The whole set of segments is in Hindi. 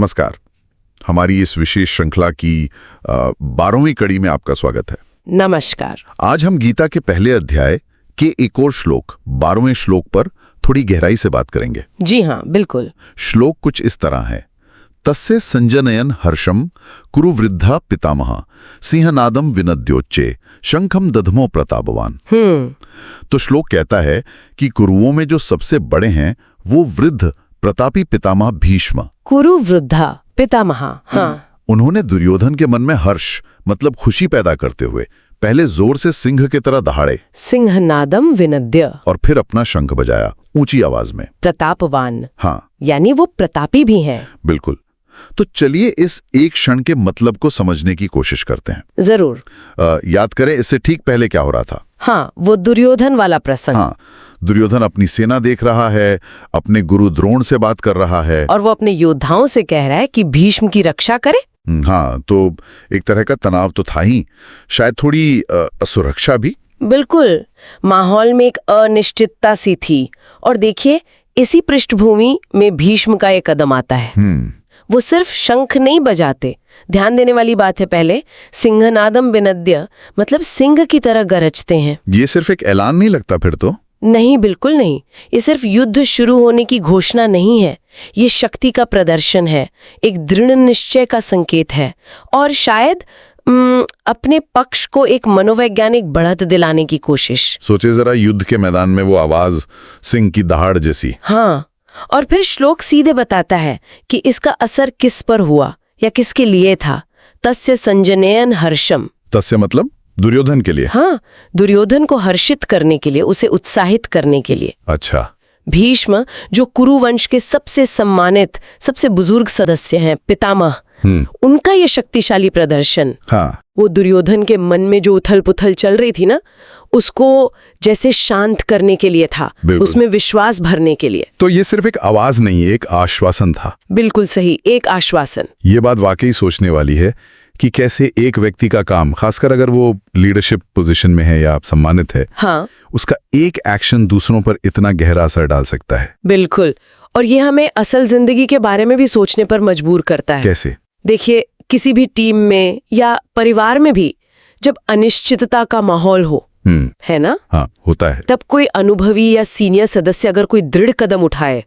नमस्कार। हमारी इस विशेष श्रृंखला की 12वीं कड़ी में आपका स्वागत है। नमस्कार। आज हम गीता के पहले अध्याय के एक और श्लोक 12वें श्लोक पर थोड़ी गहराई से बात करेंगे। जी हाँ, बिल्कुल। श्लोक कुछ इस तरह है। तस्य संजनयन हर्षम कुरु वृद्धा पितामह सिंहनादम विनद्योच्चे शंखम दधमो प्रतापवान। तो श्लोक कहता है कि कुरुओं में जो सबसे बड़े हैं वो वृद्ध प्रतापी पितामह भीष्म। कुरु वृद्धा पितामह। हाँ। उन्होंने दुर्योधन के मन में हर्ष मतलब खुशी पैदा करते हुए पहले जोर से सिंह की तरह दहाड़े, सिंहनादम विनद्य, और फिर अपना शंख बजाया ऊंची आवाज में। प्रतापवान। हाँ, यानी वो प्रतापी भी हैं। बिल्कुल। तो चलिए इस एक क्षण के मतलब को समझने की कोशिश करते हैं। जरूर। याद करें इससे ठीक पहले क्या हो रहा था। हाँ, वो दुर्योधन वाला प्रसंग। हाँ, दुर्योधन अपनी सेना देख रहा है, अपने गुरु द्रोण से बात कर रहा है, और वो अपने योद्धाओं से कह रहा है कि भीष्म की रक्षा करे। हाँ, तो एक तरह का तनाव तो था ही, शायद थोड़ी असुरक्षा भी। बिल्कुल। माहौल में एक अनिश्चितता सी थी। और देखिए, इसी पृष्ठभूमि में भीष्म का एक कदम आता है। वो सिर्फ शंख नहीं बजाते। ध्यान देने वाली बात है, पहले सिंहनादम विनद्य मतलब सिंह की तरह गरजते हैं। ये सिर्फ एक ऐलान नहीं लगता फिर तो? नहीं, बिल्कुल नहीं। ये सिर्फ युद्ध शुरू होने की घोषणा नहीं है, ये शक्ति का प्रदर्शन है, एक दृढ़ निश्चय का संकेत है, और शायद अपने पक्ष को एक मनोवैज्ञानिक बढ़त दिलाने की कोशिश। सोचे जरा, युद्ध के मैदान में वो आवाज सिंह की दहाड़ जैसी। हाँ, और फिर श्लोक सीधे बताता है कि इसका असर किस पर हुआ या किसके लिए था। तस्य संजनयन हर्षम। तस्य मतलब दुर्योधन के लिए। हाँ, दुर्योधन को हर्षित करने के लिए, उसे उत्साहित करने के लिए। अच्छा। भीष्म जो कुरुवंश के सबसे सम्मानित, सबसे बुजुर्ग सदस्य हैं, पितामह, उनका ये शक्तिशाली प्रदर्शन, हाँ, वो दुर्योधन के मन में जो उथल पुथल चल रही थी ना, उसको जैसे शांत करने के लिए था, उसमें विश्वास भरने के लिए। तो ये सिर्फ एक आवाज नहीं, एक आश्वासन था। बिल्कुल सही, एक आश्वासन। ये बात वाकई सोचने वाली है कि कैसे एक व्यक्ति का काम, खासकर अगर वो लीडरशिप पोजीशन में है या सम्मानित है, हाँ, उसका एक एक्शन दूसरों पर इतना गहरा असर डाल सकता है। बिल्कुल। और ये हमें असल जिंदगी के बारे में भी सोचने पर मजबूर करता है। कैसे? देखिए, किसी भी टीम में या परिवार में भी जब अनिश्चितता का माहौल हो, है ना? हाँ, होता है। तब कोई अनुभवी या सीनियर सदस्य अगर कोई दृढ़ कदम उठाए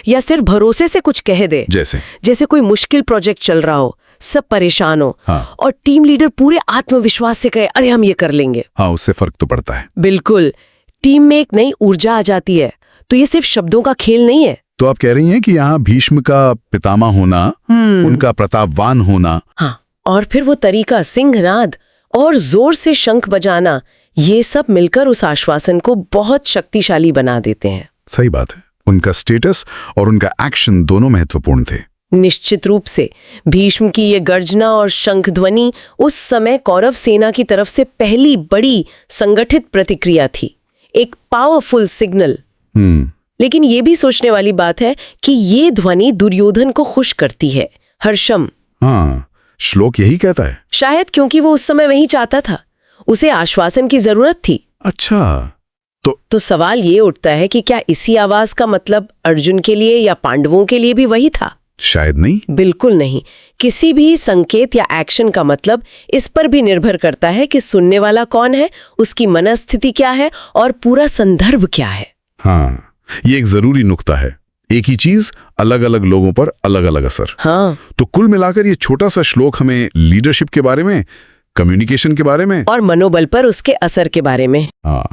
या सिर्फ भरोसे से कुछ कह दे, जैसे कोई मुश्किल प्रोजेक्ट चल रहा हो, सब परेशान हो, हाँ, और टीम लीडर पूरे आत्मविश्वास से कहे, अरे हम ये कर लेंगे, हाँ, उससे फर्क तो पड़ता है। बिल्कुल। टीम में एक नई ऊर्जा आ जाती है। तो ये सिर्फ शब्दों का खेल नहीं है। तो आप कह रही हैं कि यहाँ भीष्म का पितामह होना, उनका प्रतापवान होना, हाँ, और फिर वो तरीका, सिंहनाद और जोर से शंख बजाना, ये सब मिलकर उस आश्वासन को बहुत शक्तिशाली बना देते हैं। सही बात है। उनका स्टेटस और उनका एक्शन दोनों महत्वपूर्ण थे। निश्चित रूप से भीष्म की ये गर्जना और शंख ध्वनि उस समय कौरव सेना की तरफ से पहली बड़ी संगठित प्रतिक्रिया थी, एक पावरफुल सिग्नल। लेकिन ये भी सोचने वाली बात है कि ये ध्वनि दुर्योधन को खुश करती है, हर्षम। हाँ, श्लोक यही कहता है। शायद क्योंकि वो उस समय वही चाहता था, उसे आश्वासन की जरूरत थी। अच्छा, तो सवाल ये उठता है कि क्या इसी आवाज का मतलब अर्जुन के लिए या पांडवों के लिए भी वही था? शायद नहीं। बिल्कुल नहीं। किसी भी संकेत या एक्शन का मतलब इस पर भी निर्भर करता है कि सुनने वाला कौन है, उसकी मनस्थिति क्या है और पूरा संदर्भ क्या है। हाँ, ये एक जरूरी नुक्ता है। एक ही चीज अलग अलग लोगों पर अलग अलग असर। हाँ, तो कुल मिलाकर ये छोटा सा श्लोक हमें लीडरशिप के बारे में, कम्युनिकेशन के बारे में और मनोबल पर उसके असर के बारे में, हाँ,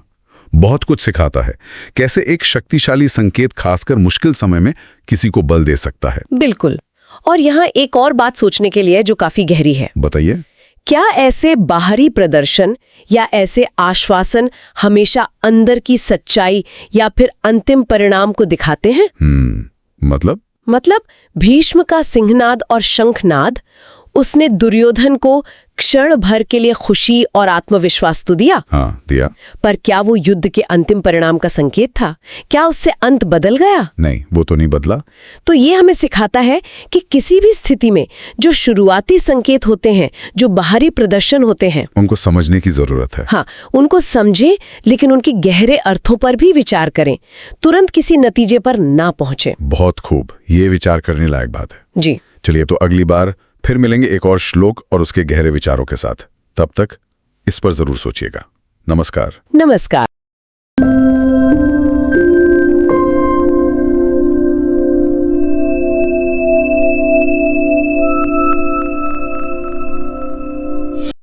बहुत कुछ सिखाता है। कैसे एक शक्तिशाली संकेत खासकर मुश्किल समय में किसी को बल दे सकता है। बिल्कुल। और यहाँ एक और बात सोचने के लिए जो काफी गहरी है। बताइए। क्या ऐसे बाहरी प्रदर्शन या ऐसे आश्वासन हमेशा अंदर की सच्चाई या फिर अंतिम परिणाम को दिखाते हैं? मतलब भीष्म का सिंहनाद और शंखनाद, उसने दुर्योधन को क्षण भर के लिए खुशी और आत्मविश्वास तो दिया। हाँ, दिया। पर क्या वो युद्ध के अंतिम परिणाम का संकेत था? क्या उससे अंत बदल गया? नहीं, वो तो नहीं बदला। तो ये हमें सिखाता है कि किसी भी स्थिति में जो शुरुआती संकेत होते हैं, जो बाहरी प्रदर्शन होते हैं, उनको समझने की जरूरत है। हाँ, उनको समझें, लेकिन उनके गहरे अर्थों पर भी विचार करें, तुरंत किसी नतीजे पर ना पहुंचे। बहुत खूब, ये विचार करने लायक बात है। जी। चलिए तो अगली बार फिर मिलेंगे एक और श्लोक और उसके गहरे विचारों के साथ। तब तक इस पर जरूर सोचिएगा। नमस्कार। नमस्कार।